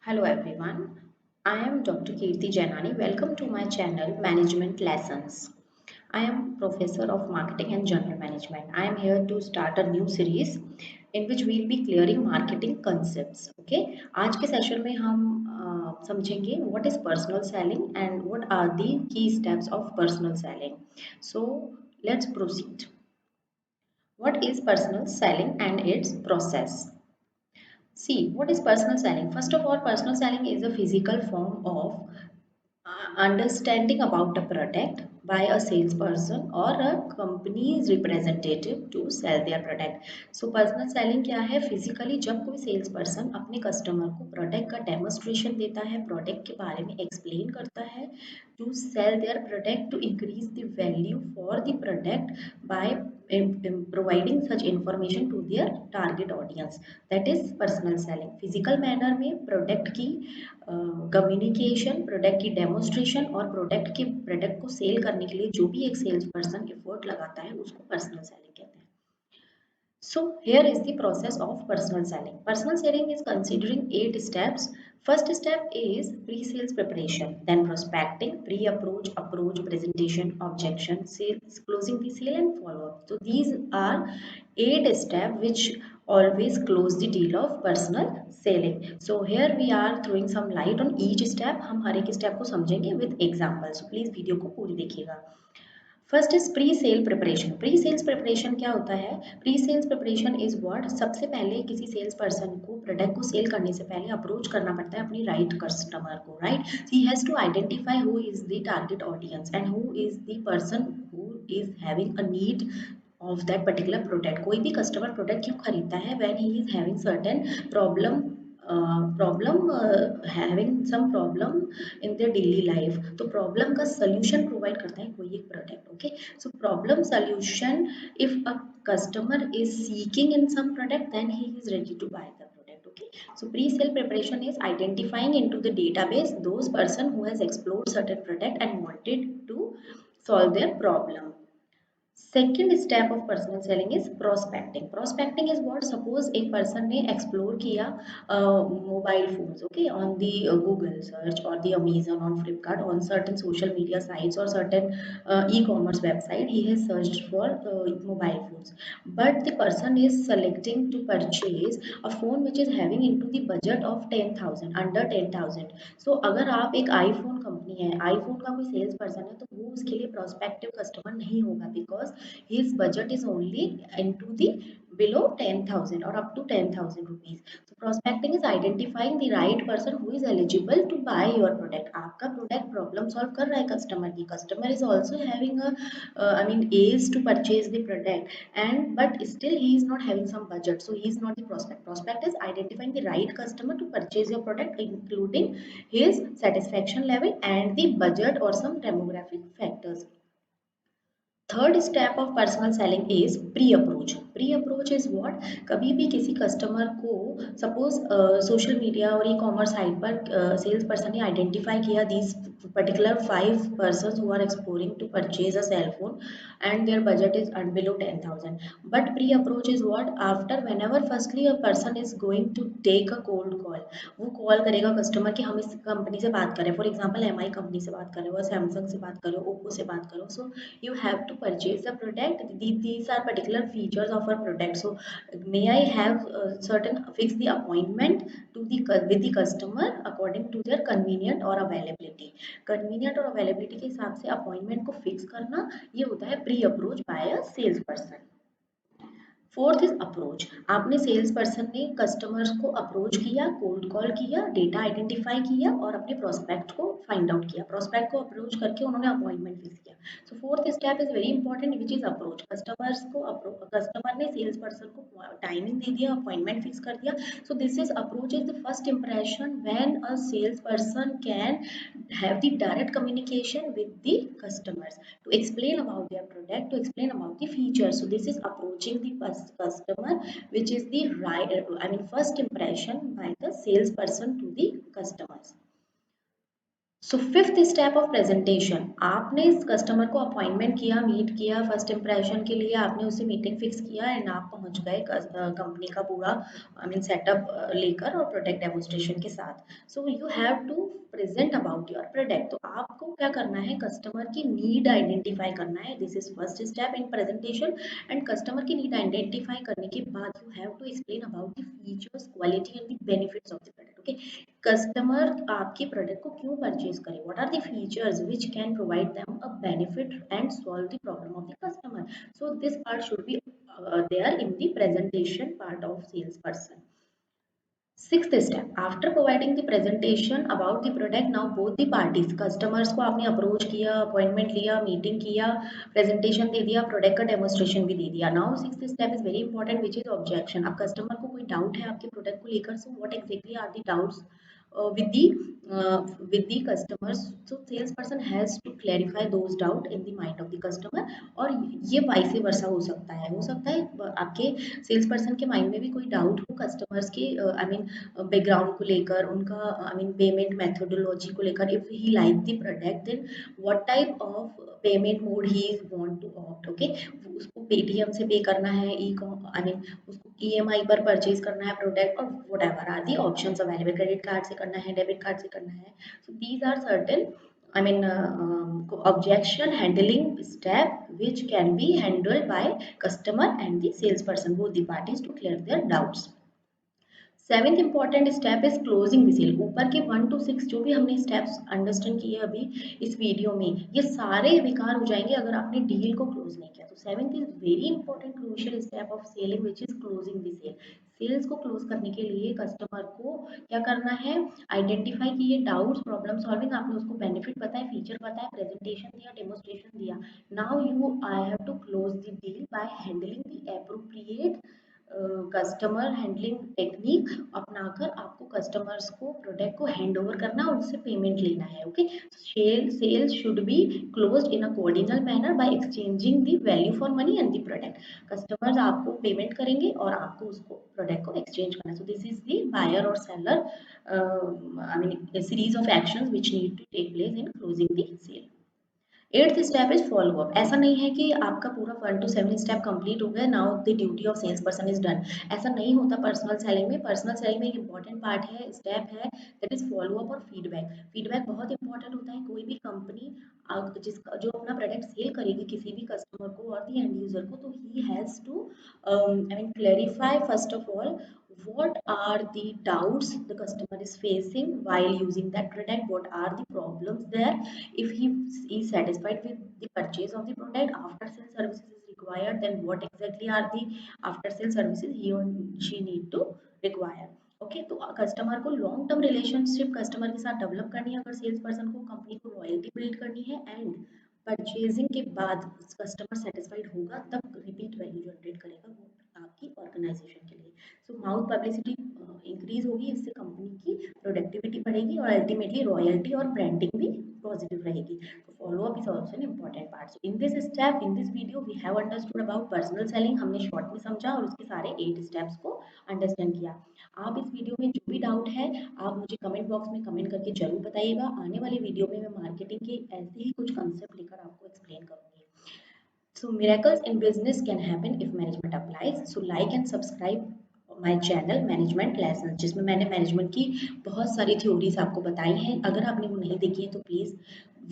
Hello everyone, I am Dr. Kirti Jainani. Welcome to my channel Management Lessons. I am Professor of Marketing and General Management. I am here to start a new series in which we will be clearing marketing concepts. Okay, आज के session में हम समझेंगे what is personal selling and what are the key steps of personal selling. So let's proceed. What is personal selling and its process? See, what is personal selling? First of all, personal selling is a physical form of understanding about a product by a salesperson or a company's representative to sell their product. So personal selling क्या है? Physically जब कोई salesperson अपने customer को product का demonstration देता है, product के बारे में explain करता है to sell their product to increase the value for the product by providing such information to their target audience. That is personal selling. Physical manner में product की कम्युनिकेशन, प्रोडक्ट की डेमोस्ट्रेशन और product को sell करने के लिए जो भी एक सेल्स पर्सन एफर्ट लगाता है उसको पर्सनल सेलिंग कहते हैं. So here is the process of personal selling. Personal selling is considering 8 steps. First step is pre-sales preparation, then prospecting, pre-approach, approach, presentation, objection, sales, closing the sale and follow-up. So these are 8 steps which always close the deal of personal selling. So here we are throwing some light on each step. हम हर एक step को समझेंगे with examples. So please video को पूरी देखिएगा. First is pre sale preparation. Pre sales preparation क्या होता है? Pre sales preparation is what, सबसे पहले किसी सेल्स पर्सन को प्रोडक्ट को सेल करने से पहले अप्रोच करना पड़ता है अपनी राइट कस्टमर को, right. He has to identify who is the target audience and who is the person who is having a need of that particular product. कोई भी कस्टमर प्रोडक्ट क्यों खरीदता है? when he is having certain problem having some problem in their daily life. तो problem का solution provide करता है कोई एक product. Okay, so problem solution, if a customer is seeking in some product then he is ready to buy the product. Okay, so pre-sale preparation is identifying into the database those person who has explored certain product and wanted to solve their problem. Second step of personal selling is prospecting. Prospecting is what, suppose एक person ने explore किया mobile phones, okay, on the Google search or the Amazon, on Flipkart, on certain social media sites or certain e-commerce website. He has searched for mobile phones, but the person is selecting to purchase a phone which is having into the budget of 10,000, under 10,000. So अगर आप एक iPhone company है, iPhone का कोई sales person है, तो वो उसके लिए प्रोस्पेक्टिव कस्टमर नहीं होगा because his budget is only into the below 10,000 or up to 10,000 rupees. So prospecting is identifying the right person who is eligible to buy your product. आपका प्रोडक्ट प्रॉब्लम सॉल्व कर रहा है customer की, customer is also having I mean as to purchase the product and but still he is not having some budget, so he is not the prospect. Prospect is identifying the right customer to purchase your product including his satisfaction level and the budget or some demographic factors. Third step of personal selling is pre approach. Pre approach is what, कभी भी किसी customer को suppose social media और e commerce site पर sales person ने identify किया these particular 5 persons who are exploring to purchase a cell phone and their budget is below 10,000. But pre-approach is what, after whenever firstly a person is going to take a cold call, वो call करेगा customer कि हम इस company से बात करें, for example MI company से बात करो, सैमसंग से बात करो, ओप्पो से बात करो. सो you have to purchase the product. These are particular features of our product. So may I have certain fix the appointment to the with the customer according to their convenient or availability. Convenient और availability के हिसाब से appointment को fix करना, ये होता है pre approach by a sales person. Fourth is approach. आपने सेल्स पर्सन ने कस्टमर्स को अप्रोच किया, कोल्ड कॉल किया, डेटा आइडेंटिफाई किया और अपने प्रोस्पेक्ट को फाइंड आउट किया. प्रोस्पेक्ट को अप्रोच करके उन्होंने अपॉइंटमेंट फिक्स किया. So fourth step is very important which is approach. Customer ने सेल्स पर्सन को टाइमिंग दे दिया, अपॉइंटमेंट फिक्स कर दिया. So this is approach is the first impression when a sales person can have the direct communication with the customers to explain about their product, to explain about the features. So this is approaching the customer, which is the right, first impression by the salesperson to the customers. So fifth step of presentation, आपने इस customer को appointment किया, meet किया, first impression के लिए आपने उससे meeting fix किया एंड आप पहुंच गए कंपनी का पूरा आई मीन सेटअप लेकर और प्रोडक्ट डेमोस्ट्रेशन के साथ। So you have to present about your product. तो आपको क्या करना है, कस्टमर की नीड आइडेंटिफाई करना है। This is first step in presentation. And customer की नीड आइडेंटिफाई करने के बाद you have to explain about the features, quality and the benefits of the product. Okay, customer आपकी प्रोडक्ट को क्यों परचेज करे, what are the features which can provide them a benefit and solve the problem of the customer. So this part should be there in the presentation part of salesperson. Sixth step, after providing the presentation about the product, now both the parties, customers को आपने approach किया, appointment लिया, meeting किया, presentation दे दिया, product का demonstration भी दे दिया। Now sixth step is very important which is objection. अब कस्टमर को कोई डाउट है आपके प्रोडक्ट को लेकर, so what exactly are the doubts with the with the customers, so salesperson has to clarify those doubt in the mind of the customer। और ये vice versa हो सकता है आपके सेल्स पर्सन के माइंड में भी कोई डाउट हो कस्टमर्स के आई मीन बैकग्राउंड को लेकर, उनका आई मीन पेमेंट मेथोडोलॉजी को लेकर, if he like the product then what type of payment mode he is want to opt. Okay, उसको पेटीएम से पे करना है, ई आई मीन उसको ईएमआई पर परचेज करना है प्रोडक्ट, और whatever are the options available, credit card से करना है, डेबिट कार्ड से करना है। So these are certain I mean objection handling step which can be handled by customer and the salesperson, both the parties, to clear their doubts। Seventh important step is closing the sale. ऊपर के 1 to 6 जो भी हमने steps understand किए अभी इस video में, ये सारे बेकार हो जाएंगे अगर आपने डील को क्लोज नहीं किया। तो seventh is very important crucial step of selling which is closing the sale. Sales को क्लोज करने के लिए कस्टमर को क्या करना है, आइडेंटिफाई किए डाउट्स, प्रॉब्लम सॉल्विंग, आपने उसको बेनिफिट बताया, फीचर बताया, प्रेजेंटेशन दिया, डेमोस्ट्रेशन दिया। Now you I have to close the deal by handling the appropriate customer handling technique अपनाकर आपको कस्टमर्स को प्रोडक्ट को हैंड ओवर करना और उससे पेमेंट लेना है। Okay, sales should be closed in a coordinal manner by exchanging the value for money and the product. Customers आपको पेमेंट करेंगे और आपको उसको प्रोडक्ट को एक्सचेंज करना। So this is the buyer और seller I mean series of actions which need to take place in closing the sale. Eighth step is follow up. ऐसा नहीं है कि आपका पूरा 1 to 7 स्टेप कंप्लीट हो गया, now the duty of sales person is done. ऐसा नहीं होता पर्सनल सेलिंग में। पर्सनल सेलिंग में एक इंपॉर्टेंट पार्ट है, स्टेप है, दैट इज फॉलो अप और फीडबैक। फीडबैक बहुत इंपॉर्टेंट होता है। कोई भी कंपनी जिसका जो अपना प्रोडक्ट सेल करेगी किसी भी कस्टमर को और दी एंड यूजर को, तो he has to I mean clarify first of all what are the doubts the customer is facing while using that product, what are the problems there, if he is satisfied with the purchase of the product, after sale services is required, then what exactly are the after sale services he or she need to require। Okay, तो customer को long term relationship customer के साथ develop करनी है, अगर sales person को company को loyalty build करनी है, एंड परचेजिंग के बाद कस्टमर सेटिस्फाइड होगा तब रिपीट वैल्यू जनरेट करेगा वो आपकी ऑर्गेनाइजेशन के लिए। सो माउथ पब्लिसिटी इंक्रीज होगी, इससे कंपनी की प्रोडक्टिविटी बढ़ेगी और अल्टीमेटली रॉयल्टी और ब्रांडिंग भी पॉजिटिव रहेगी। तो follow up is also an important part. So in this step in this video we have understood about personal selling. हमने शॉर्ट में समझा और उसके सारे 8 स्टेप्स को अंडरस्टैंड किया। आप इस वीडियो में जो भी डाउट है आप मुझे कमेंट बॉक्स में कमेंट करके जरूर बताइएगा। आने वाले वीडियो में मैं मार्केटिंग के ऐसे ही कुछ कंसेप्ट लेकर आपको एक्सप्लेन करूंगी। So miracles in business can happen if management applies. So like and subscribe my channel management lesson, जिसमें मैंने मैनेजमेंट की बहुत सारी थ्योरीज आपको बताई हैं। अगर आपने वो नहीं देखी है तो please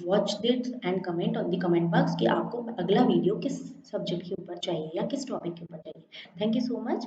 watch that and comment on the comment box कि आपको अगला वीडियो किस सब्जेक्ट के ऊपर चाहिए या किस टॉपिक के ऊपर चाहिए। Thank you so much.